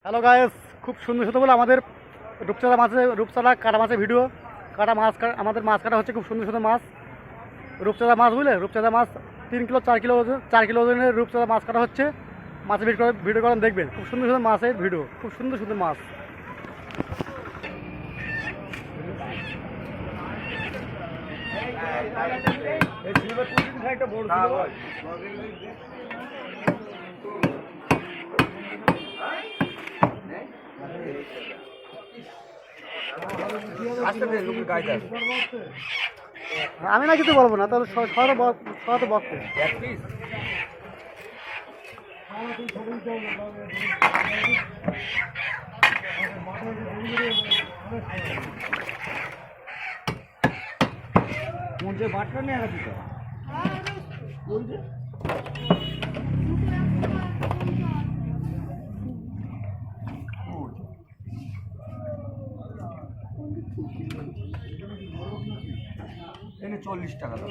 Hello guys, খুব সুন্দর সুন্দর বলে আমাদের রূপচাঁদা কাটা মাছের ভিডিও। কাটা মাছ আমাদের মাছ কাটা হচ্ছে, খুব সুন্দর সুন্দর মাছ, রূপচাঁদা মাছ, বুঝলে? রূপচাঁদা মাছ 3 কিলো 4 কিলো ওজনের রূপচাঁদা মাছ কাটা হচ্ছে। মাছের ভিডিও করেন, দেখবেন খুব সুন্দর সুন্দর মাছের ভিডিও, খুব সুন্দর সুন্দর মাছ। আমি না কিছু বলবো না, তাহলে সবাই তো বকতে। মঞ্চে বাটটা নিয়ে গেছি তো এনে 40 টাকা দাও।